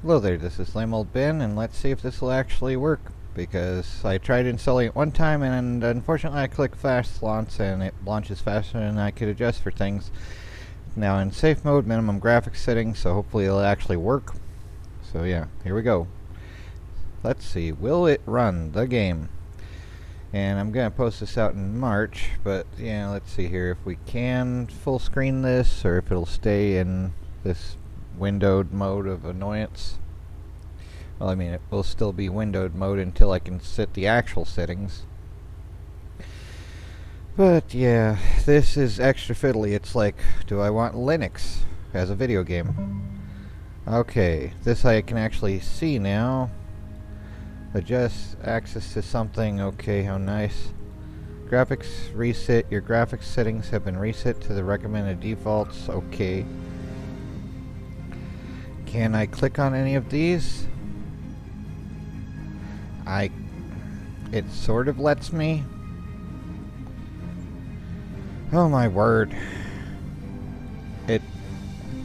Hello there, this is Lame Old Ben, and let's see if this will actually work. Because I tried installing it one time, and unfortunately I clicked fast launch, and it launches faster than I could adjust for things. Now in safe mode, minimum graphics settings, so hopefully it'll actually work. So yeah, here we go. Let's see, will it run the game? And I'm going to post this out in March, but yeah, let's see here if we can full screen this, or if it'll stay in this windowed mode of annoyance. Well, I mean, it will still be windowed mode until I can set the actual settings. But yeah, this is extra fiddly. It's like, do I want Linux as a video game? Okay, this I can actually see now. Adjust access to something. Okay, how nice. Graphics reset. Your graphics settings have been reset to the recommended defaults. Okay. Can I click on any of these? It sort of lets me. Oh my word.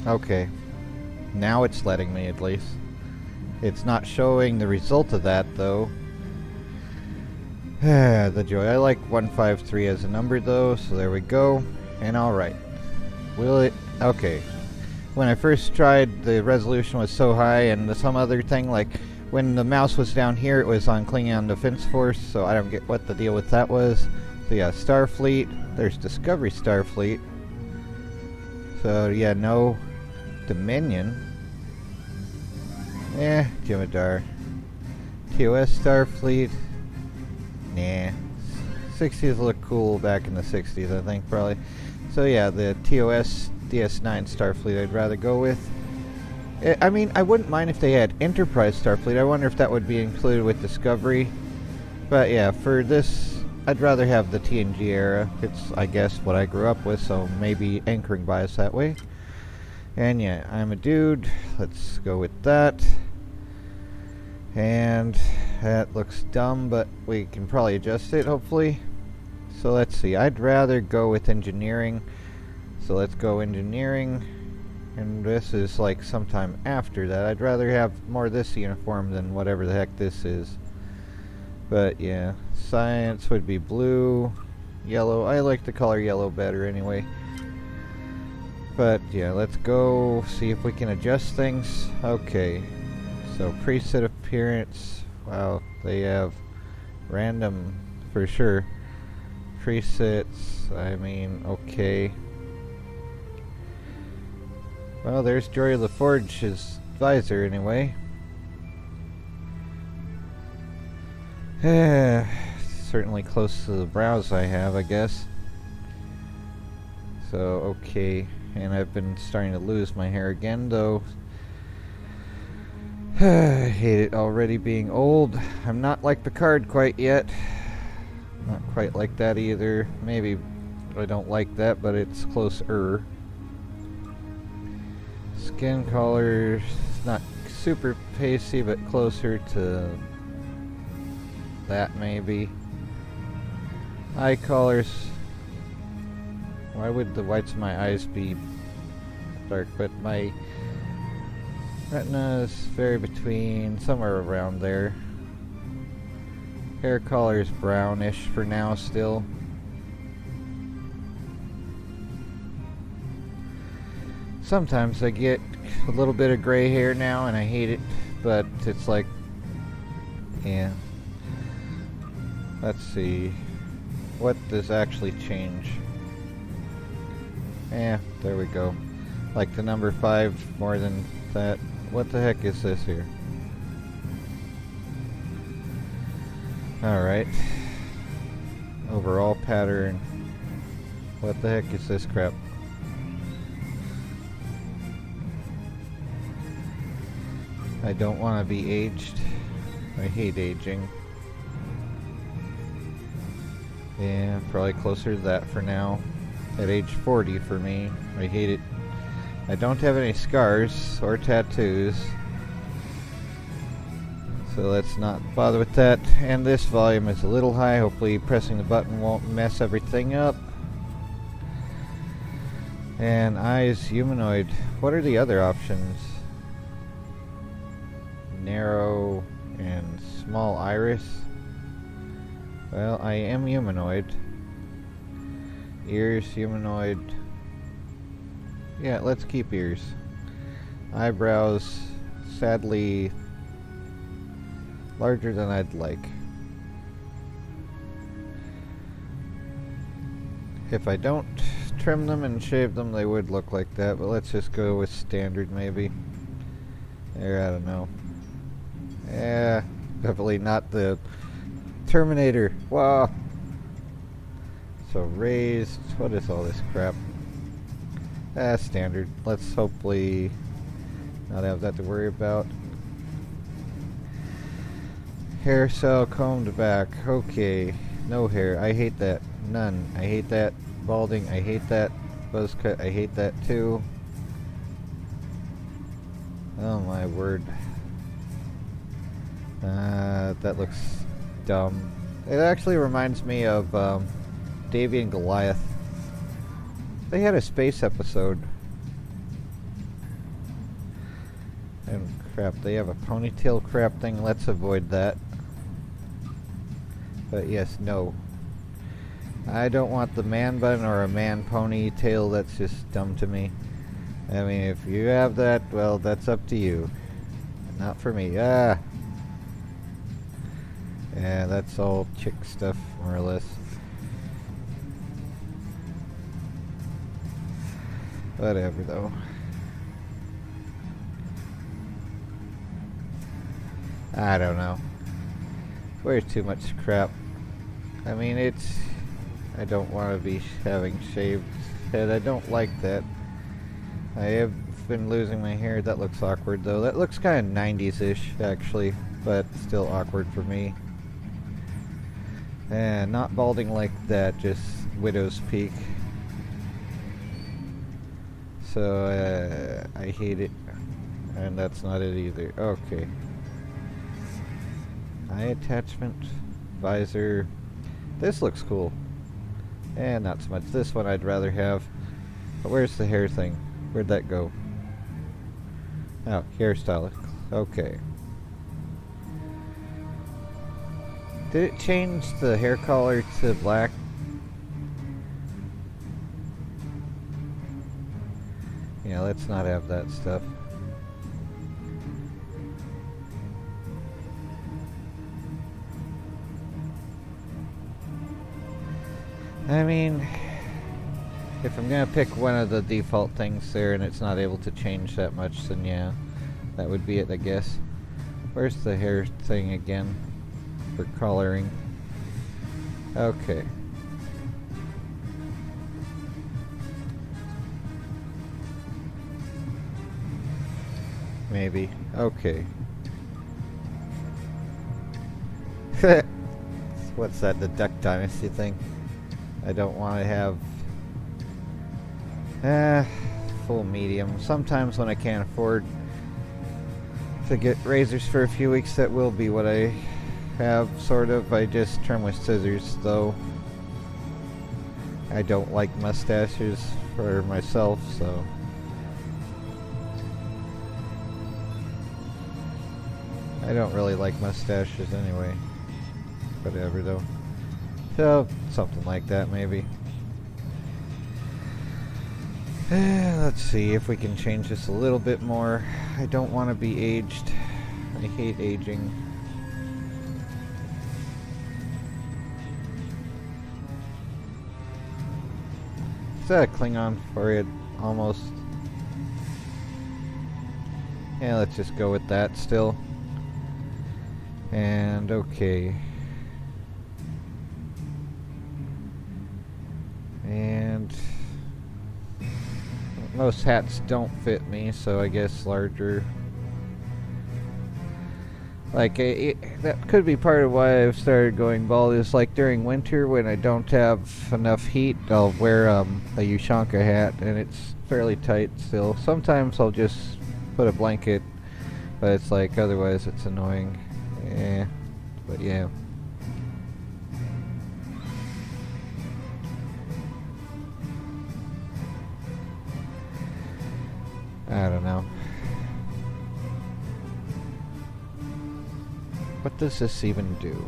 Okay. Now it's letting me at least. It's not showing the result of that though. The joy. I like 153 as a number though, so there we go. And alright. Will it? Okay. When I first tried, the resolution was so high, and some other thing, like when the mouse was down here, it was on Klingon Defense Force, so I don't get what the deal with that was. So yeah, Starfleet. There's Discovery Starfleet. So yeah, no Dominion. Jem'Hadar. TOS Starfleet. Nah. 60s look cool back in the 60s, I think, probably. So yeah, the TOS DS9 Starfleet I'd rather go with. I mean, I wouldn't mind if they had Enterprise Starfleet. I wonder if that would be included with Discovery. But yeah, for this, I'd rather have the TNG era. It's, I guess, what I grew up with, so maybe anchoring bias that way. And yeah, I'm a dude. Let's go with that. And that looks dumb, but we can probably adjust it, hopefully. So let's see. I'd rather go with engineering. So let's go engineering. And this is like sometime after that. I'd rather have more of this uniform than whatever the heck this is. But yeah, science would be blue, yellow. I like the color yellow better anyway. But yeah, let's go see if we can adjust things. Okay, so preset appearance. Wow, they have random for sure. Presets, I mean, okay. Well, there's Jory LaForge's visor anyway. Certainly close to the brows I have, I guess. So, okay. And I've been starting to lose my hair again, though. I hate it already being old. I'm not like Picard quite yet. Not quite like that either. Maybe I don't like that, but it's closer. Skin color, not super pasty, but closer to that maybe. Eye colors. Why would the whites of my eyes be dark? But my retina is very between, somewhere around there. Hair color is brownish for now still. Sometimes I get a little bit of gray hair now and I hate it, but it's like, yeah. Let's see. What does actually change? There we go. Like the number 5 more than that. What the heck is this here? Alright. Overall pattern. What the heck is this crap? I don't want to be aged. I hate aging. Yeah, probably closer to that for now. At age 40 for me. I hate it. I don't have any scars or tattoos. So let's not bother with that. And this volume is a little high. Hopefully pressing the button won't mess everything up. And eyes humanoid. What are the other options? narrow and small iris. Well, I am humanoid. Ears, humanoid. Yeah, let's keep ears. Eyebrows, sadly, larger than I'd like. If I don't trim them and shave them, they would look like that, but let's just go with standard maybe. There, I don't know. Yeah, definitely not the Terminator. Wow. So raised, what is all this crap? Standard. Let's hopefully not have that to worry about. Hair cell combed back. Okay. No hair. I hate that. None. I hate that. Balding. I hate that. Buzz cut. I hate that too. Oh my word. That looks dumb. It actually reminds me of Davy and Goliath. They had a space episode. And crap, they have a ponytail crap thing. Let's avoid that. But yes, no. I don't want the man bun or a man ponytail. That's just dumb to me. I mean, if you have that, well, that's up to you. Not for me. Ah! Yeah, that's all chick stuff, more or less. Whatever, though. I don't know. Where's too much crap? I mean, it's... I don't want to be having shaved head. I don't like that. I have been losing my hair. That looks awkward, though. That looks kind of 90s-ish, actually. But still awkward for me. And not balding like that, just widow's peak. So, I hate it. And that's not it either. Okay. Eye attachment, visor. This looks cool. And not so much. This one I'd rather have. But where's the hair thing? Where'd that go? Oh, hairstyle. Okay. Did it change the hair color to black? Yeah, let's not have that stuff. I mean, if I'm gonna pick one of the default things there and it's not able to change that much, then yeah, that would be it, I guess. Where's the hair thing again for coloring? Okay. Maybe. Okay. What's that, the Duck Dynasty thing? I don't want to have full medium. Sometimes when I can't afford to get razors for a few weeks, that will be what I have, sort of. I just trim with scissors, though. I don't like mustaches for myself, so... I don't really like mustaches anyway. Whatever, though. So, something like that, maybe. Let's see if we can change this a little bit more. I don't want to be aged. I hate aging. Is that a Klingon forehead? Almost. Yeah, let's just go with that still. And okay. And most hats don't fit me, so I guess larger. Like, that could be part of why I've started going bald, is like during winter when I don't have enough heat, I'll wear a Ushanka hat, and it's fairly tight still. Sometimes I'll just put a blanket, but it's like, otherwise it's annoying. Yeah, but yeah. I don't know. What does this even do?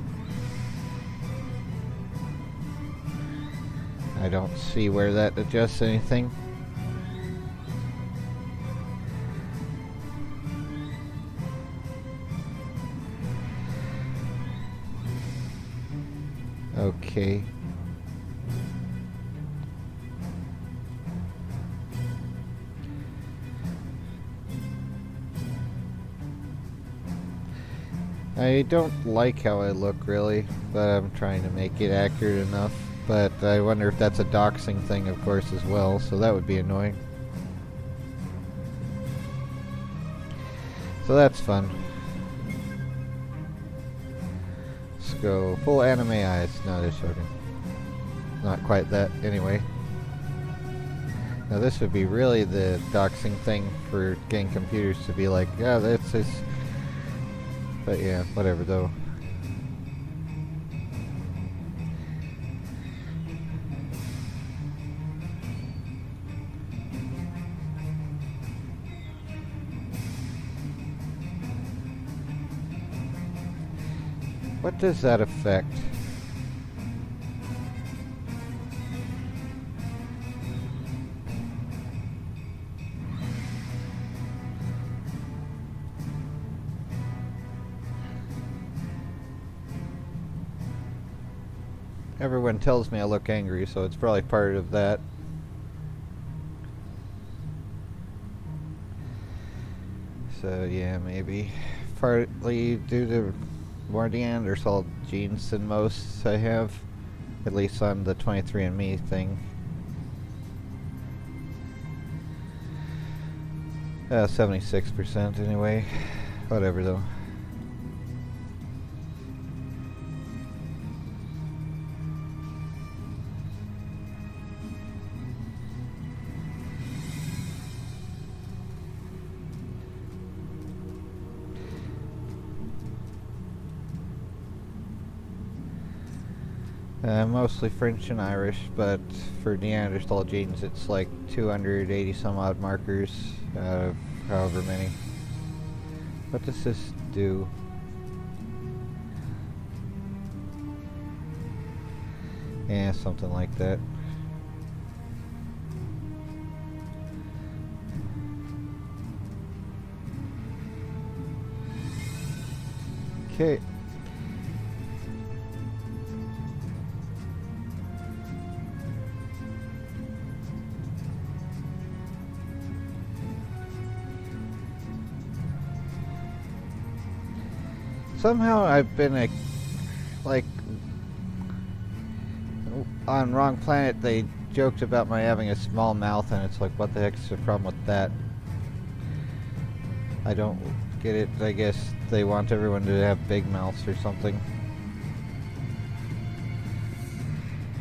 I don't see where that adjusts anything. Okay. I don't like how I look really, but I'm trying to make it accurate enough. But I wonder if that's a doxing thing, of course, as well, so that would be annoying. So that's fun. Let's go full anime eyes. No, they're joking. Not quite that, anyway. Now this would be really the doxing thing for getting computers to be like, yeah, that's this. But yeah, whatever though. What does that affect? Everyone tells me I look angry, so it's probably part of that. So yeah, maybe partly due to more Neanderthal genes than most I have, at least on the 23andMe thing. 76% anyway. Whatever though. Mostly French and Irish, but for Neanderthal genes it's like 280 some odd markers out of however many. What does this do? Yeah, something like that. Okay. Somehow I've been like on Wrong Planet they joked about my having a small mouth, and it's like, what the heck's the problem with that? I don't get it. I guess they want everyone to have big mouths or something.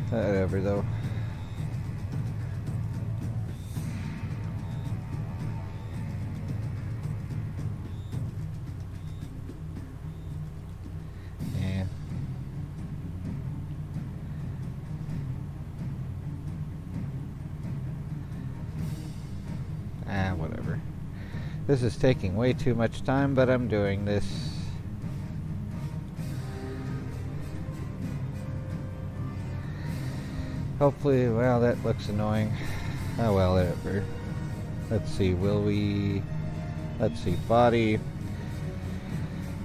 Whatever though. Whatever. This is taking way too much time, but I'm doing this. Hopefully, well, that looks annoying. Oh well, whatever. Let's see, let's see, body.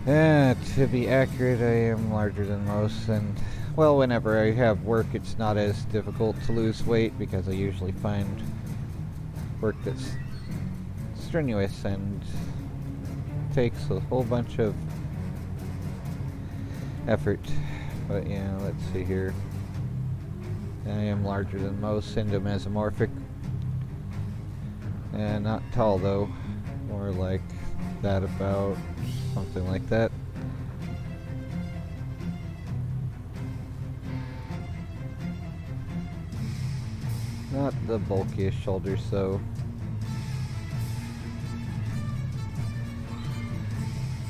To be accurate, I am larger than most, and, well, whenever I have work, it's not as difficult to lose weight, because I usually find work that's strenuous and takes a whole bunch of effort. But yeah, let's see here. I am larger than most, endomesomorphic. And not tall though, more like that, about something like that. Not the bulkiest shoulders though.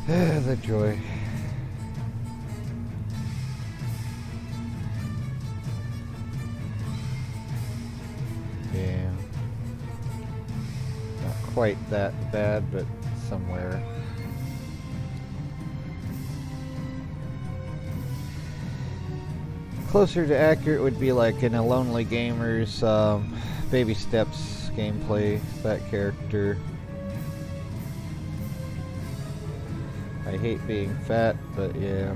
The joy. Yeah. Not quite that bad, but somewhere. closer to accurate would be like in a Lonely Gamer's Baby Steps gameplay, that character. I hate being fat, but yeah.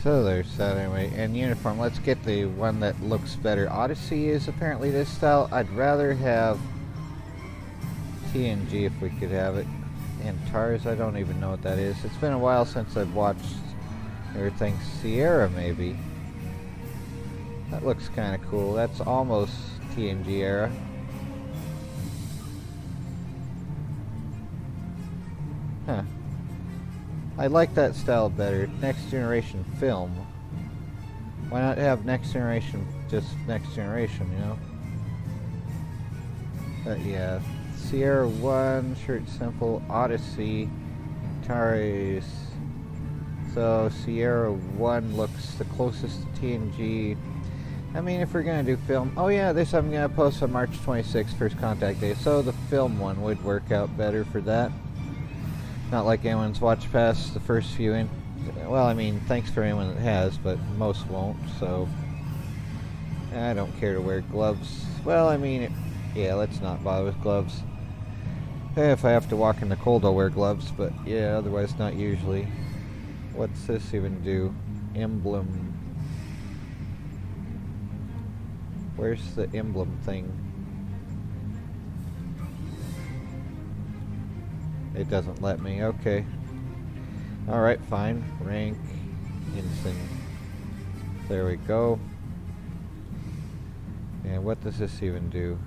So there's that anyway. And uniform, let's get the one that looks better. Odyssey is apparently this style. I'd rather have TNG if we could have it. And TARS, I don't even know what that is. It's been a while since I've watched everything. Sierra, maybe. That looks kind of cool. That's almost TNG era. Huh. I like that style better. Next Generation Film. Why not have Next Generation, just Next Generation, you know? But yeah. Sierra 1, Shirt Simple, Odyssey, TARS. So Sierra 1 looks the closest to TNG. I mean, if we're gonna do film, oh yeah, this I'm gonna post on March 26th, First Contact Day. So the film one would work out better for that. Not like anyone's watched past the first few in. Well, I mean, thanks for anyone that has, but most won't. So I don't care to wear gloves. Well, I mean, yeah, let's not bother with gloves. If I have to walk in the cold, I'll wear gloves, but yeah, otherwise not usually. What's this even do? Emblem. Where's the emblem thing? It doesn't let me. Okay. Alright, fine. Rank. Ensign. There we go. And what does this even do?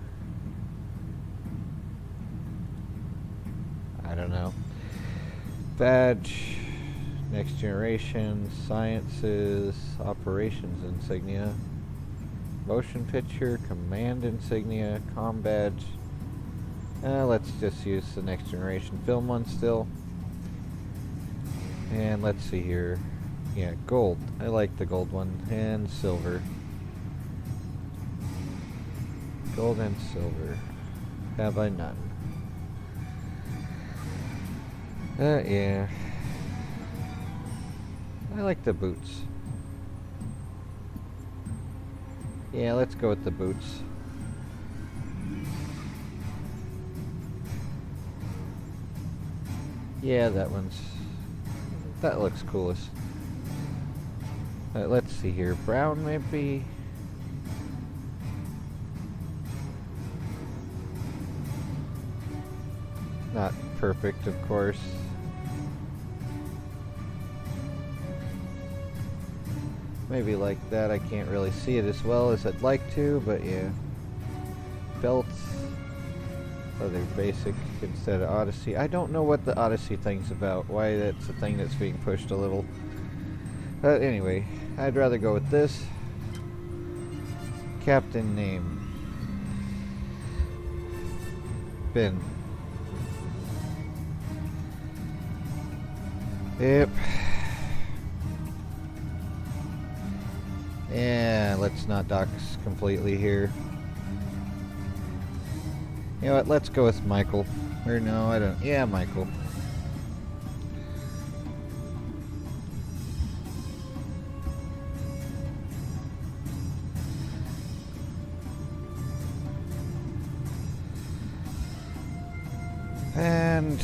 I don't know. Badge. Next Generation. Sciences. Operations insignia. Motion picture. Command insignia. Comm badge. Let's just use the Next Generation Film one still. And let's see here. Yeah, gold. I like the gold one. And silver. Gold and silver. Have I none? Yeah. I like the boots. Yeah, let's go with the boots. Yeah, that looks coolest. Let's see here. Brown maybe. Not perfect, of course. Maybe like that. I can't really see it as well as I'd like to, but yeah. Belts. Other basic instead of Odyssey. I don't know what the Odyssey thing's about. Why that's a thing that's being pushed a little. But anyway, I'd rather go with this. Captain name. Ben. Yep. Yeah, let's not dox completely here. You know what, let's go with Michael. Or no, I don't. Yeah, Michael. And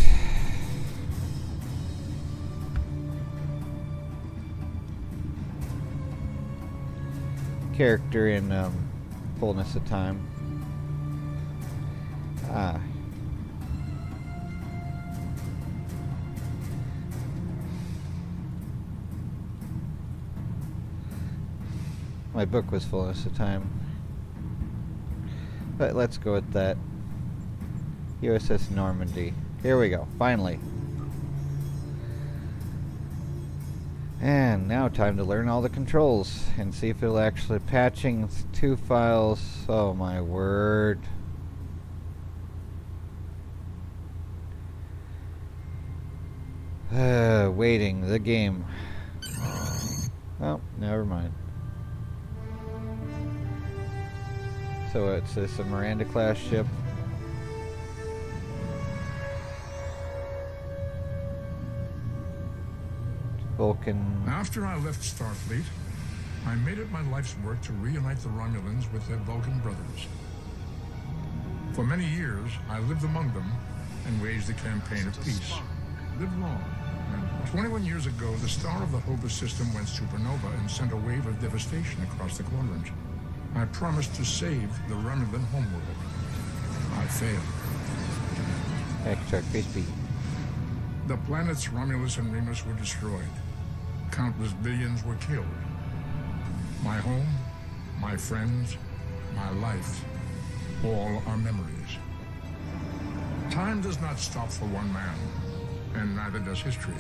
character in fullness of time. Ah. My book was fullness of time. But let's go with that. USS Normandy. Here we go, finally. And now time to learn all the controls and see if it'll actually patching 2 files. Oh my word. Waiting, the game. Oh, never mind. So it's this a Miranda class ship? Vulcan. After I left Starfleet, I made it my life's work to reunite the Romulans with their Vulcan brothers. For many years, I lived among them and waged a campaign of peace. Lived long. And 21 years ago, the star of the Hobus system went supernova and sent a wave of devastation across the quadrant. I promised to save the Romulan homeworld. I failed. Extra crispy. The planets Romulus and Remus were destroyed. Countless billions were killed. My home, my friends, my life, all are memories. Time does not stop for one man, and neither does history.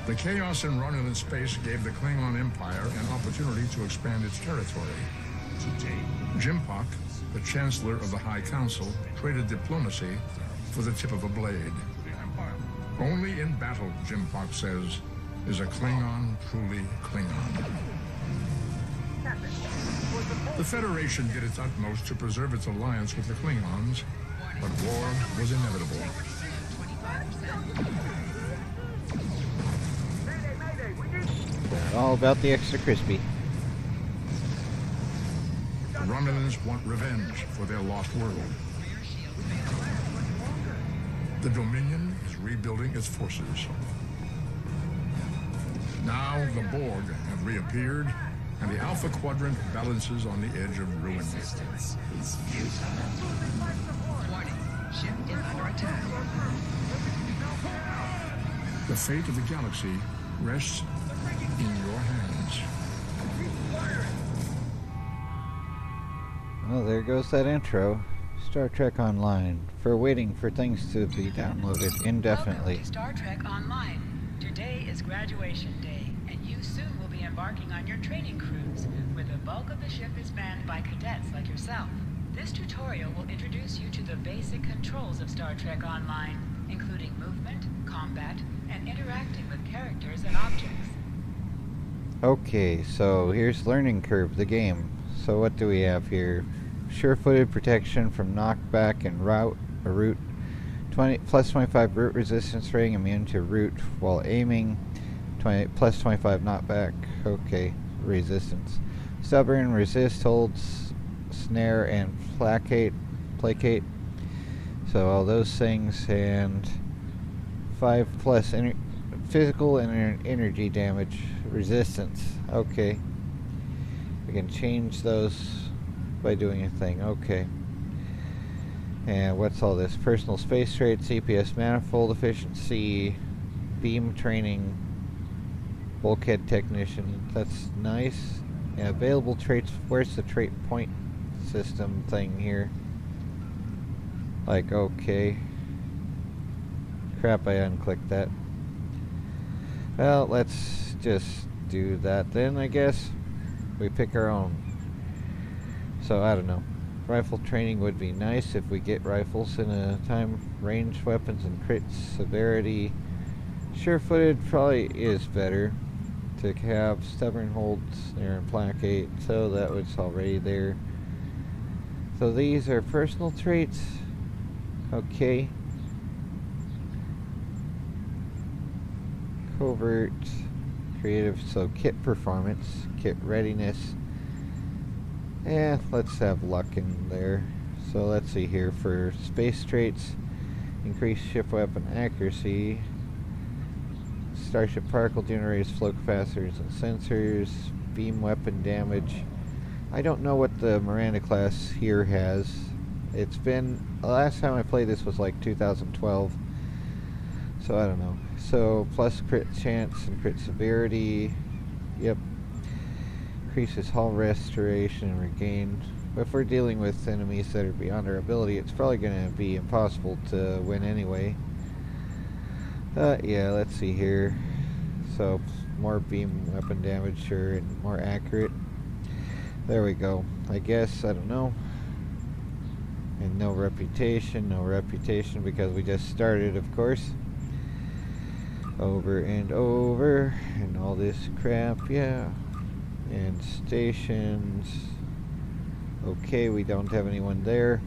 The chaos in Romulan space gave the Klingon Empire an opportunity to expand its territory. Jimpak, the Chancellor of the High Council, traded diplomacy for the tip of a blade. Only in battle, Jimpak says, is a Klingon truly Klingon. The Federation did its utmost to preserve its alliance with the Klingons, but war was inevitable. All about the extra crispy. The Romulans want revenge for their lost world. The Dominion is rebuilding its forces. Now the Borg have reappeared, and the Alpha Quadrant balances on the edge of ruin. Resistance is futile. Warning, ship is under attack. The fate of the galaxy rests in your hands. Well, there goes that intro. Star Trek Online. For waiting for things to be downloaded indefinitely. Welcome to Star Trek Online. Today is graduation day, and you soon will be embarking on your training cruise, where the bulk of the ship is manned by cadets like yourself. This tutorial will introduce you to the basic controls of Star Trek Online, including movement, combat, and interacting with characters and objects. Okay, so here's Learning Curve, the game. So what do we have here? Sure-footed protection from knockback and route 20 plus 25 root resistance rating, immune to root while aiming, 20 plus 25 knockback. Okay, resistance. Stubborn, resist, holds, snare, and placate. So all those things, and 5 plus physical and energy damage resistance. Okay, we can change those by doing a thing. Okay. And what's all this? Personal space traits, CPS manifold efficiency, beam training, bulkhead technician. That's nice. And available traits. Where's the trait point system thing here? Like, okay. Crap, I unclicked that. Well, let's just do that then, I guess. We pick our own. So, I don't know. Rifle training would be nice if we get rifles in a time, ranged weapons and crit severity. Sure-footed probably is better to have. Stubborn, hold, snare, and placate. So that was already there. So these are personal traits. Okay. Covert, creative, so kit performance, kit readiness. Yeah, let's have luck in there. So let's see here for space traits. Increase ship weapon accuracy. Starship particle generators, flow capacitors, and sensors. Beam weapon damage. I don't know what the Miranda class here has. It's been... The last time I played this was like 2012. So I don't know. So plus crit chance and crit severity. Yep. Increases hull restoration and regain. But if we're dealing with enemies that are beyond our ability, it's probably going to be impossible to win anyway. Yeah, let's see here. So more beam weapon damage, sure, and more accurate. There we go. I guess, I don't know. And no reputation because we just started, of course. Over and over, and all this crap, yeah. And stations. Okay, we don't have anyone there.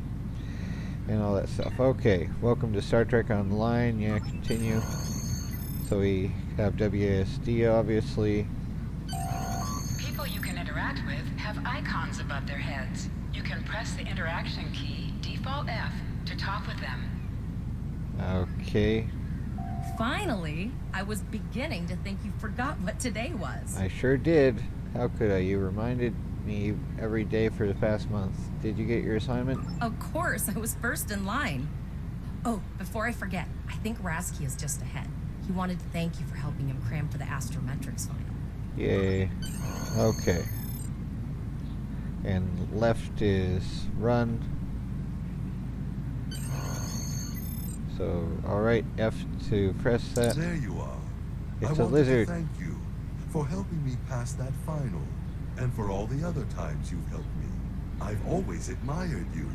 And all that stuff. Okay, welcome to Star Trek Online. Yeah, continue. So we have WASD, obviously. People you can interact with have icons above their heads. You can press the interaction key, default F, to talk with them. Okay, Finally, I was beginning to think you forgot what today was. I sure did. How could I? You reminded me every day for the past month. Did you get your assignment? Of course, I was first in line. Oh, before I forget, I think Rasky is just ahead. He wanted to thank you for helping him cram for the astrometrics final. Yay. Okay. And left is run. So, alright, F to press that. There you are. It's I a wanted lizard. to thank you for helping me pass that final, and for all the other times you've helped me. I've always admired you.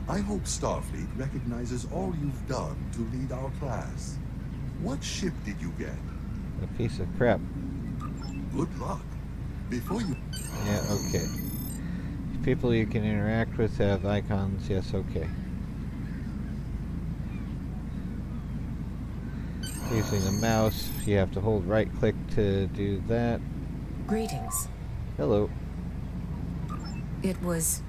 I hope Starfleet recognizes all you've done to lead our class. What ship did you get? A piece of crap. Good luck. Before you... Yeah, okay. People you can interact with have icons. Yes, okay. Using the mouse, you have to hold right click to do that. Greetings. Hello. It was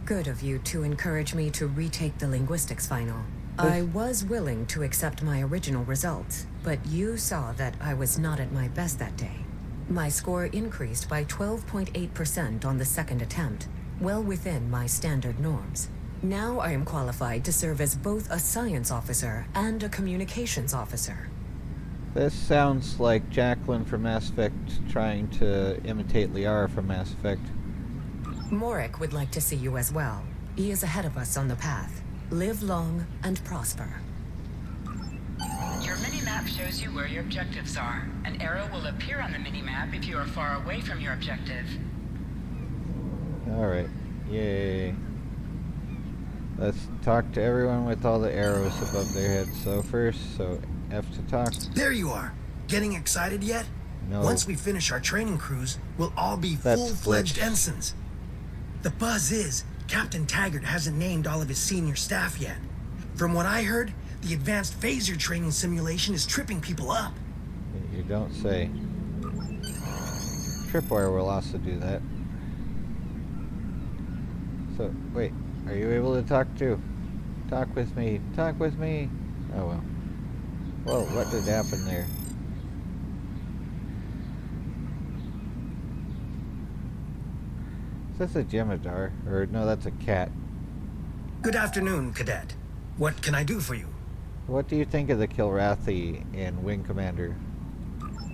good of you to encourage me to retake the linguistics final. I was willing to accept my original results, but you saw that I was not at my best that day. My score increased by 12.8% on the second attempt, well within my standard norms. Now I am qualified to serve as both a science officer and a communications officer. This sounds like Jacqueline from Mass Effect trying to imitate Liara from Mass Effect. Morik would like to see you as well. He is ahead of us on the path. Live long and prosper. Your mini-map shows you where your objectives are. An arrow will appear on the mini-map if you are far away from your objective. Alright. Yay. Let's talk to everyone with all the arrows above their heads. So first, F to talk. There you are. Getting excited yet? No. Once we finish our training cruise, we'll all be That's full-fledged glitch. ensigns. The buzz is, Captain Taggart hasn't named all of his senior staff yet. From what I heard, the advanced phaser training simulation is tripping people up. You don't say. Tripwire will also do that. So, wait. Are you able to talk too? Talk with me. Talk with me. Oh well. Whoa, what did happen there? Is this a Jemadar? Or no, that's a cat. Good afternoon, Cadet. What can I do for you? What do you think of the Kilrathi in Wing Commander?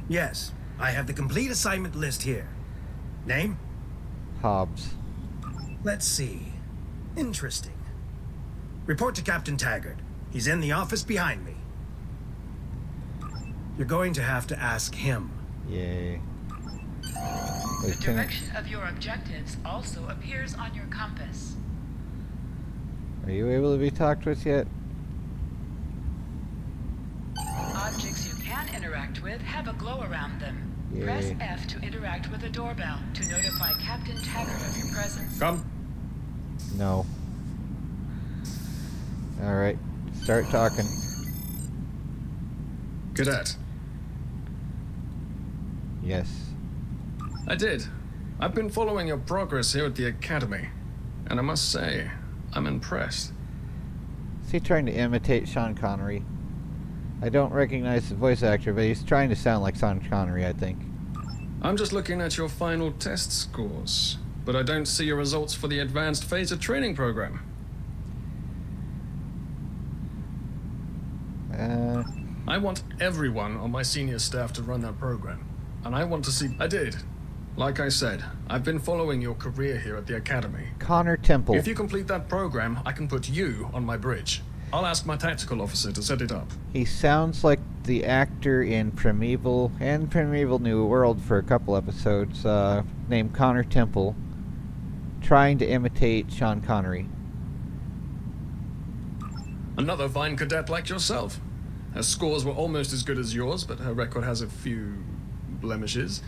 Yes, I have the complete assignment list here. Name? Hobbs. Let's see. Interesting. Report to Captain Taggart. He's in the office behind me. You're going to have to ask him. Yay. The direction of your objectives also appears on your compass. Are you able to be talked with yet? Objects you can interact with have a glow around them. Yay. Press F to interact with a doorbell to notify Captain Taggart of your presence. Come. No. Alright. Start talking. Cadet. Yes. I did. I've been following your progress here at the Academy, and I must say, I'm impressed. Is he trying to imitate Sean Connery? I don't recognize the voice actor, but he's trying to sound like Sean Connery, I think. I'm just looking at your final test scores. but I don't see your results for the advanced phaser training program. I want everyone on my senior staff to run that program. And I want to see... I did. Like I said, I've been following your career here at the Academy. Connor Temple. If you complete that program, I can put you on my bridge. I'll ask my tactical officer to set it up. He sounds like the actor in Primeval and Primeval New World for a couple episodes, named Connor Temple, trying to imitate Sean Connery. Another fine cadet like yourself. Her scores were almost as good as yours, but her record has a few blemishes.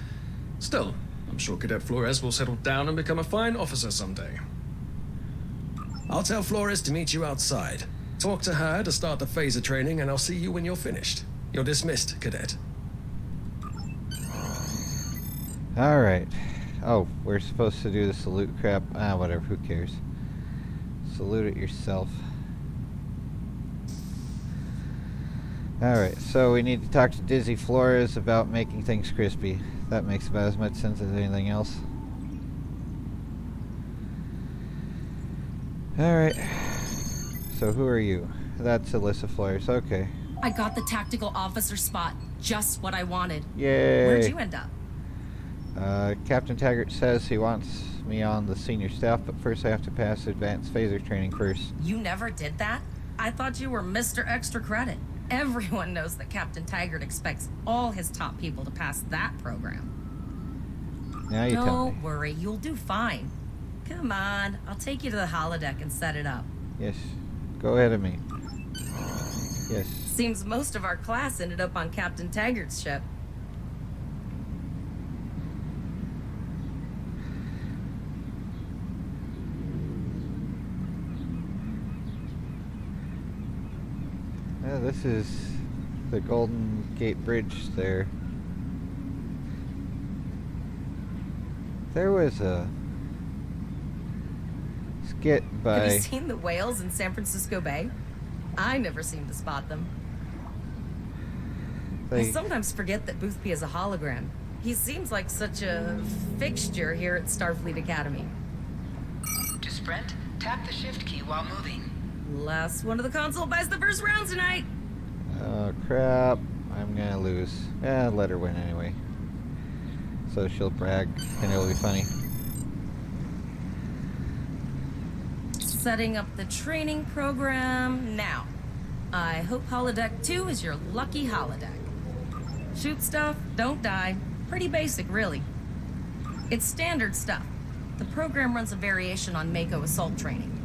Still, I'm sure Cadet Flores will settle down and become a fine officer someday. I'll tell Flores to meet you outside. Talk to her to start the phaser training, and I'll see you when you're finished. You're dismissed, Cadet. Alright. Oh, we're supposed to do the salute crap. Ah, whatever, who cares. Salute it yourself. Alright, so we need to talk to Dizzy Flores about making things crispy. That makes about as much sense as anything else. Alright. So who are you? That's Alyssa Flores, okay. I got the tactical officer spot. Just what I wanted. Yay! Where'd you end up? Captain Taggart says he wants me on the senior staff, but first I have to pass advanced phaser training first. You never did that? I thought you were Mr. Extra Credit. Everyone knows that Captain Taggart expects all his top people to pass that program. Now you tell me. Don't worry, you'll do fine. Come on, I'll take you to the holodeck and set it up. Yes. Go ahead of me. Yes. Seems most of our class ended up on Captain Taggart's ship. This is the Golden Gate Bridge there. There was a skit by... Have you seen the whales in San Francisco Bay? I never seem to spot them. I sometimes forget that Boothby is a hologram. He seems like such a fixture here at Starfleet Academy. To sprint, tap the shift key while moving. Last one of the console buys the first round tonight. Oh crap, I'm gonna lose. Let her win anyway. So she'll brag and it'll be funny. Setting up the training program now. I hope Holodeck 2 is your lucky holodeck. Shoot stuff, don't die. Pretty basic, really. It's standard stuff. The program runs a variation on Mako assault training.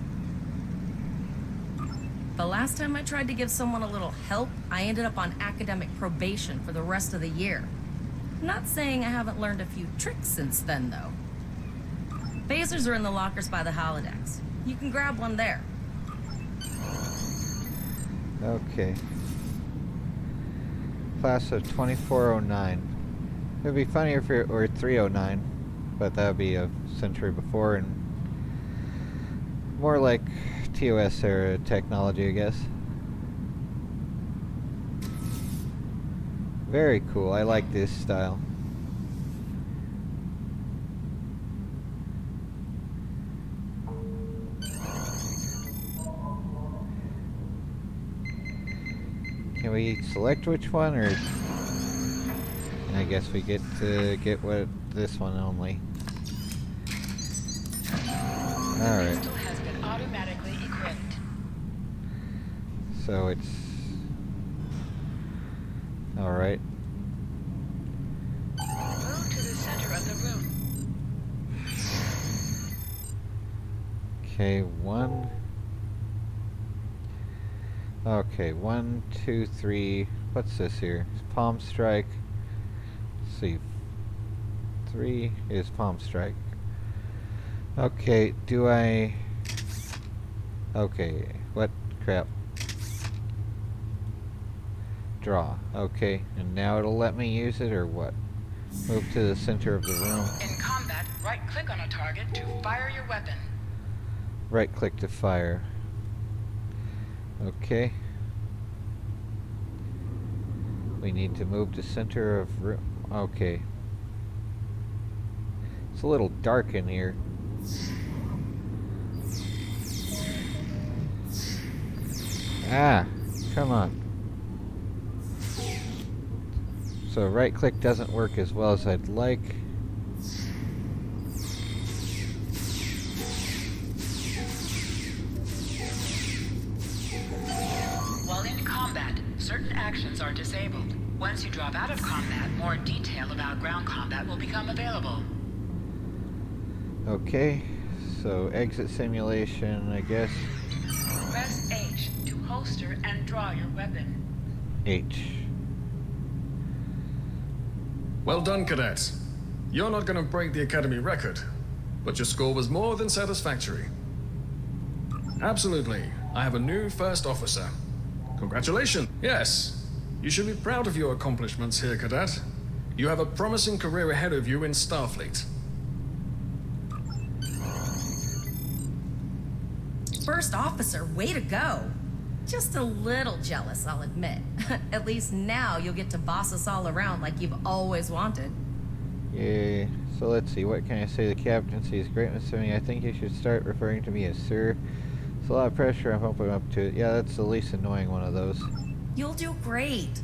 The last time I tried to give someone a little help, I ended up on academic probation for the rest of the year. Not saying I haven't learned a few tricks since then, though. Phasers are in the lockers by the holodecks. You can grab one there. Okay. Class of 2409. It would be funnier if it were 309, but that would be a century before and more like TOS era technology, I guess. Very cool. I like this style. Can we select which one, or I guess we get to get what this one only. All right. Pistol has been automatically equipped. So it's all right. Move to the center of the room. Okay, one. Okay, 1, 2, 3. What's this here? It's Palm Strike. Let's see. 3 is Palm Strike. Okay, do I... Okay, what crap? Draw. Okay, and now it'll let me use it, or what? Move to the center of the room. In combat, right-click on a target to fire your weapon. Right-click to fire. Okay. We need to move to center of room. Okay. It's a little dark in here. Ah, come on. So right click doesn't work as well as I'd like. While in combat, certain actions are disabled. Once you drop out of combat, more detail about ground combat will become available. Okay, so exit simulation, I guess. Press H to holster and draw your weapon. H. Well done, cadets. You're not going to break the Academy record, but your score was more than satisfactory. Absolutely. I have a new first officer. Congratulations. Yes, you should be proud of your accomplishments here, cadet. You have a promising career ahead of you in Starfleet. First officer, way to go. Just a little jealous, I'll admit. At least now you'll get to boss us all around like you've always wanted. Yay. So let's see, what can I say? The captaincy is greatness to me. I think you should start referring to me as sir. It's a lot of pressure, I'm hoping up to it. Yeah, that's the least annoying one of those. You'll do great.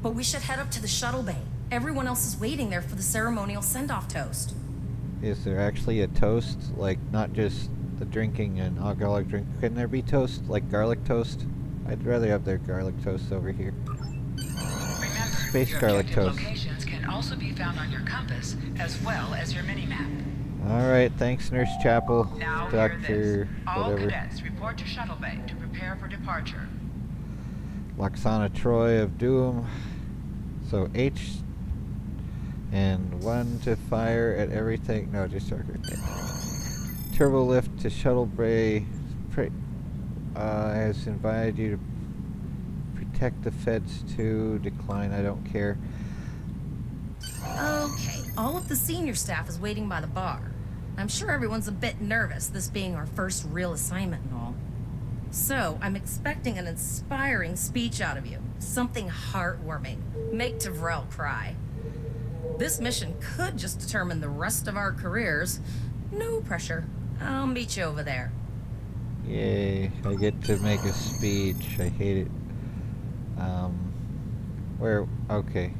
But we should head up to the shuttle bay. Everyone else is waiting there for the ceremonial send-off toast. Is there actually a toast? Like, not just the drinking and alcoholic drink. Can there be toast? Like garlic toast? I'd rather have their garlic toast over here. Remember, Space your garlic objective toast. locations can also be found on your compass, as well as your mini-map. Alright, thanks Nurse Chapel. Now hear Doctor this. All whatever. cadets report to shuttle bay to prepare for departure. Loxana Troy of Doom. So H and 1 to fire at everything. No, just okay. Turbo lift to shuttle bay. Has invited you to protect the feds to decline. I don't care. Okay, all of the senior staff is waiting by the bar. I'm sure everyone's a bit nervous, this being our first real assignment and all. So, I'm expecting an inspiring speech out of you. Something heartwarming. Make Tavrel cry. This mission could just determine the rest of our careers. No pressure. I'll meet you over there. Yay, I get to make a speech. I hate it. Where? Okay.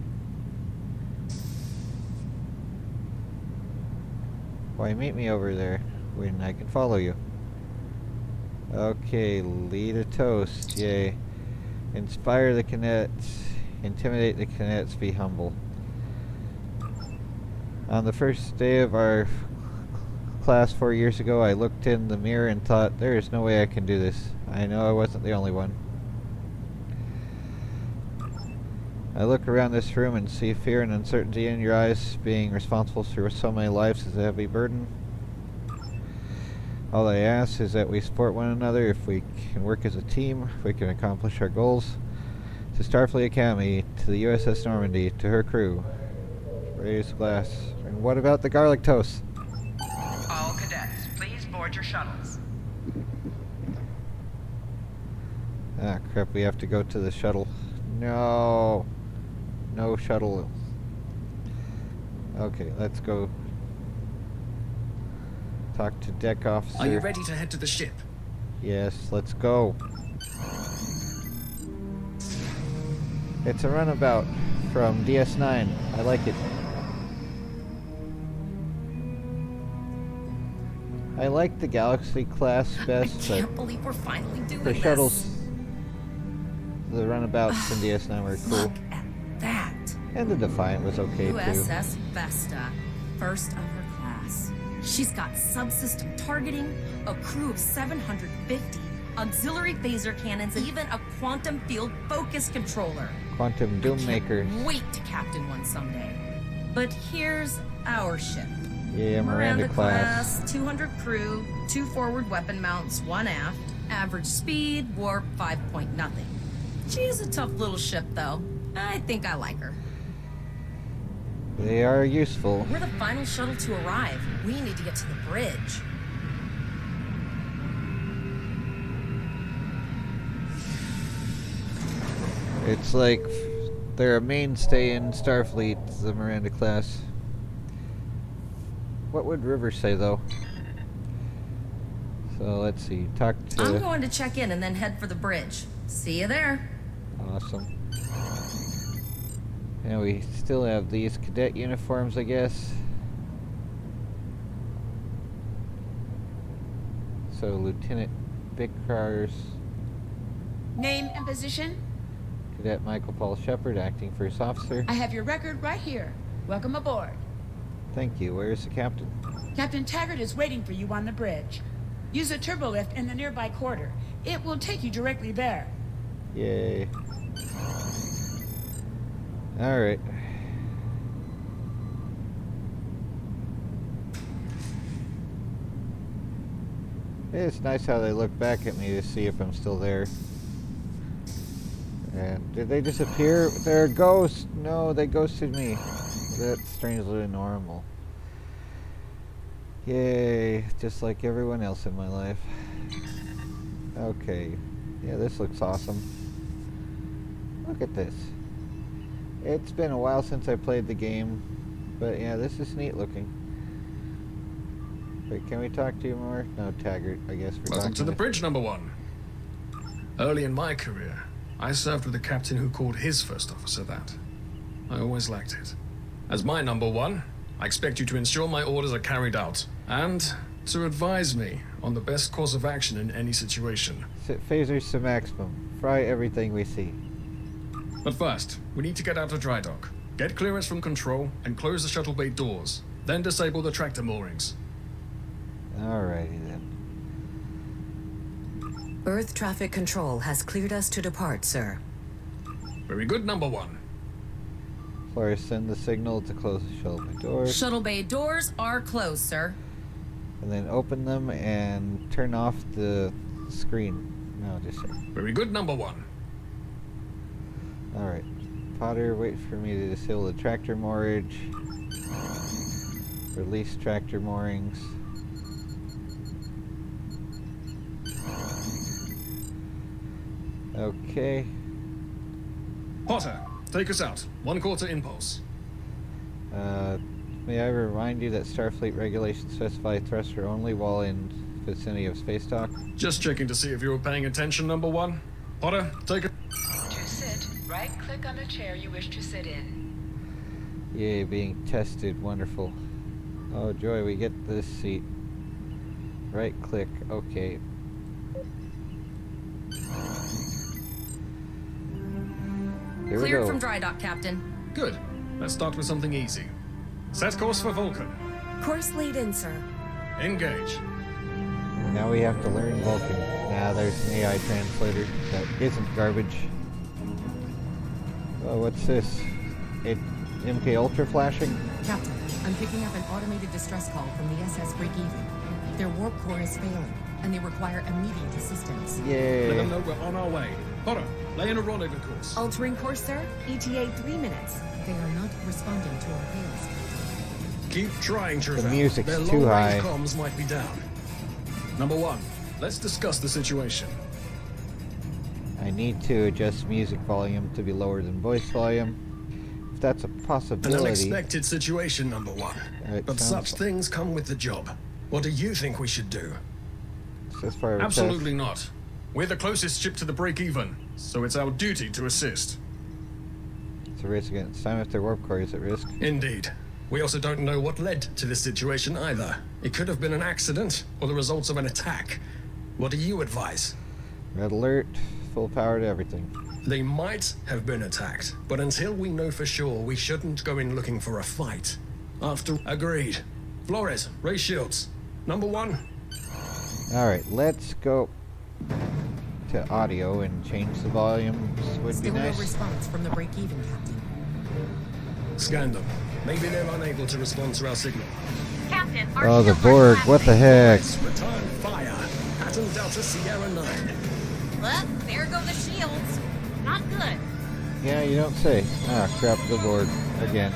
Why meet me over there when I can follow you? Okay, lead a toast. Yay. Inspire the cadets. Intimidate the cadets. Be humble. On the first day of our class 4 years ago, I looked in the mirror and thought, there is no way I can do this. I know I wasn't the only one. I look around this room and see fear and uncertainty in your eyes. Being responsible for so many lives is a heavy burden. All I ask is that we support one another. If we can work as a team, if we can accomplish our goals. To Starfleet Academy, to the USS Normandy, to her crew. Raise a glass. And what about the garlic toast? All cadets, please board your shuttles. Ah, crap, we have to go to the shuttle. No. No shuttle. Okay, let's go talk to deck officer. Are you ready to head to the ship? Yes, let's go. It's a runabout from DS9. I like it. I like the Galaxy class best, I but can't believe we're finally doing the this. shuttles, the runabouts in DS9 were cool. Look at that. And the Defiant was okay too. USS Vesta, first of her class. She's got subsystem targeting, a crew of 750, auxiliary phaser cannons, and even a quantum field focus controller. Quantum Doom Makers. Can't wait to captain one someday. But here's our ship. Yeah, Miranda class. 200 crew, 2 forward weapon mounts, 1 aft. Average speed, warp 5 point nothing. She's a tough little ship, though. I think I like her. They are useful. We're the final shuttle to arrive. We need to get to the bridge. It's like they're a mainstay in Starfleet, the Miranda class. What would River say, though? So let's see. Talk to. I'm going to check in and then head for the bridge. See you there. Awesome. And we still have these cadet uniforms, I guess. So Lieutenant Bickars, Name and position? Cadet Michael Paul Shepard, acting first officer. I have your record right here. Welcome aboard. Thank you. Where is the captain? Captain Taggart is waiting for you on the bridge. Use a turbolift in the nearby quarter. It will take you directly there. Yay. Alright. It's nice how they look back at me to see if I'm still there. And did they disappear? They're a ghost! No, they ghosted me. That's strangely normal. Yay, just like everyone else in my life. Okay. Yeah, this looks awesome. Look at this. It's been a while since I played the game, but yeah, this is neat looking. Wait, can we talk to you more? No, Taggart, I guess we're Welcome talking to the bridge, number 1. Early in my career, I served with a captain who called his first officer that. I always liked it. As my number 1, I expect you to ensure my orders are carried out, and to advise me on the best course of action in any situation. Set phasers to maximum. Fry everything we see. But first, we need to get out of dry dock, get clearance from control, and close the shuttle bay doors. Then disable the tractor moorings. Alrighty then. Earth traffic control has cleared us to depart, sir. Very good, number 1. Flores, send the signal to close the shuttle bay doors. Shuttle bay doors are closed, sir. And then open them and turn off the screen. No, just so. Very good, number 1. Alright. Potter, wait for me to disable the tractor moorage. Release tractor moorings. Okay. Potter, take us out. 1/4 impulse. May I remind you that Starfleet regulations specify thruster only while in vicinity of space dock? Just checking to see if you were paying attention, number 1. Potter, take it. To sit, right-click on the chair you wish to sit in. Yay, being tested. Wonderful. Oh joy, we get this seat. Right click. Okay. Here we Cleared go. from dry dock, Captain. Good. Let's start with something easy. Set course for Vulcan. Course laid in, sir. Engage. Now we have to learn Vulcan. Now there's an AI translator that isn't garbage. Oh, what's this? MK Ultra flashing? Captain, I'm picking up an automated distress call from the SS Breakeven. Their warp core is failing, and they require immediate assistance. Let Yay. them know we're on our way. Potter, lay in a rendezvous course. Altering course, sir. ETA 3 minutes. They are not responding to our hails. Keep trying, Trevor. music's Their too long-range high. comms might be down. Number 1, let's discuss the situation. I need to adjust music volume to be lower than voice volume. If that's a An possibility. unexpected situation, number 1. It But sounds such things come with the job. What do you think we should do? As far as Absolutely not. We're the closest ship to the break-even, so it's our duty to assist. It's a risk against time if their warp core is at risk. Indeed. We also don't know what led to this situation either. It could have been an accident or the results of an attack. What do you advise? Red alert, full power to everything. They might have been attacked, but until we know for sure, we shouldn't go in looking for a fight. Agreed. Flores, raise shields. Number 1. Alright, let's go to audio and change the volumes. Would be Still no nice. response from the Breakeven, Captain. Scan them. Maybe they're unable to respond to our signal. Captain, Oh, the Borg, what the heck? Return fire. Pattern Delta Sierra 9. Well, there go the shields. Not good. Yeah, you don't say. Ah, crap, the Borg. Again.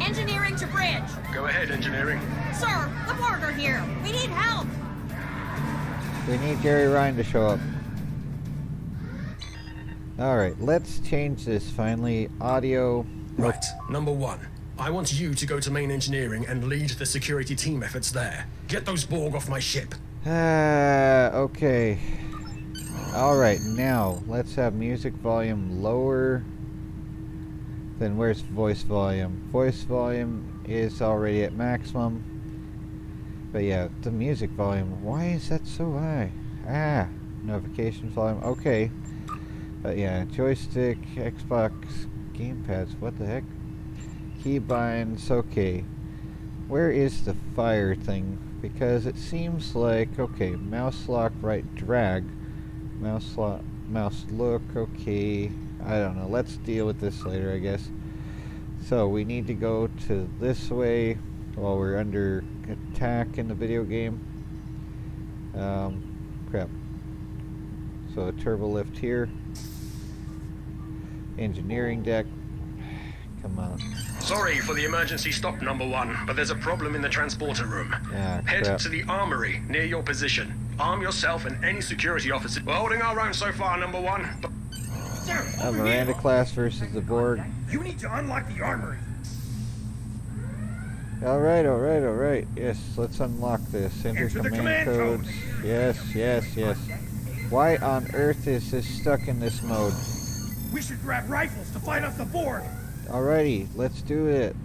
Engineering to bridge. Go ahead, engineering. Sir, the Borg are here. We need help. We need Jerry Ryan to show up. Alright, let's change this finally. Audio. Right. Number 1. I want you to go to main engineering and lead the security team efforts there. Get those Borg off my ship. Okay. Alright, now let's have music volume lower. Then where's voice volume? Voice volume is already at maximum. But yeah, the music volume, why is that so high? Ah, notification volume, okay. But yeah, joystick, Xbox, gamepads, what the heck? Keybinds, okay. Where is the fire thing? Because it seems like, okay, mouse lock, right drag. Mouse lock, mouse look, okay. I don't know, let's deal with this later, I guess. So we need to go to this way while we're under attack in the video game. Crap. So a turbo lift here. Engineering deck. Come on. Sorry for the emergency stop, number 1, but there's a problem in the transporter room. Ah, Head crap. to the armory near your position. Arm yourself and any security officer. We're holding our own so far, number 1. But Sir, A over Miranda here. class versus the Borg. You need to unlock the armory. Alright, alright, alright. Yes, let's unlock this. Enter Enter the command command codes. Yes, yes, yes. Why on earth is this stuck in this mode? We should grab rifles to fight off the Borg. Alrighty, let's do it.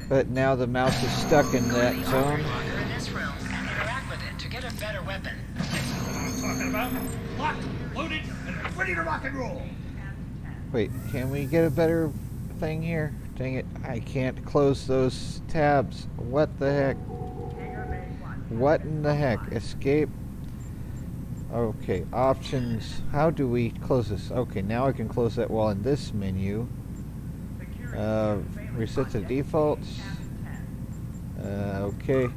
But now the mouse is stuck in that The zone. armory locker in this room and interact with it to get a better weapon. I'm talking about locked, loaded, and ready to rock and roll. Wait, can we get a better thing here? Dang it, I can't close those tabs. What the heck? What in the heck? Escape? Okay, options. How do we close this? Okay, now I can close that while in this menu. Reset to defaults. Okay.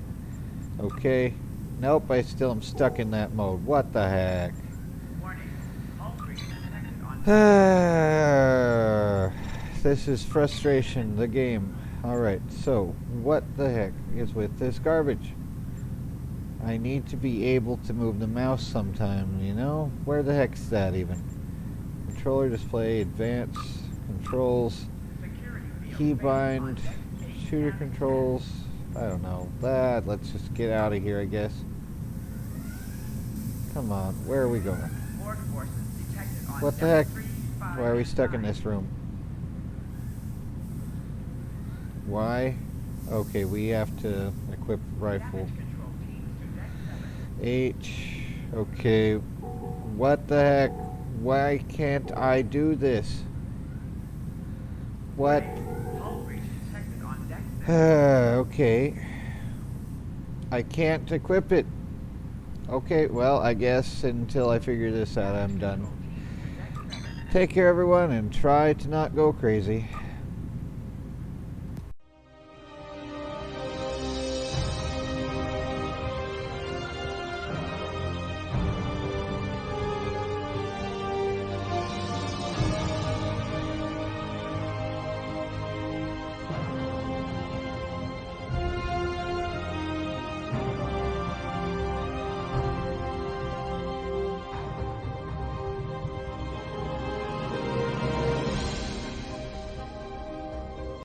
Okay. Nope, I still am stuck in that mode. What the heck? This is frustration, the game. Alright, so what the heck is with this garbage? I need to be able to move the mouse sometime, you know? Where the heck's that even? Controller display, advanced controls, keybind, shooter controls. I don't know. Let's just get out of here, I guess. Come on, where are we going? What the heck? Why are we stuck in this room? Why? Okay, we have to equip rifle. H. Okay. What the heck? Why can't I do this? What? Okay. I can't equip it. Okay, well, I guess until I figure this out, I'm done. Take care, everyone, and try to not go crazy.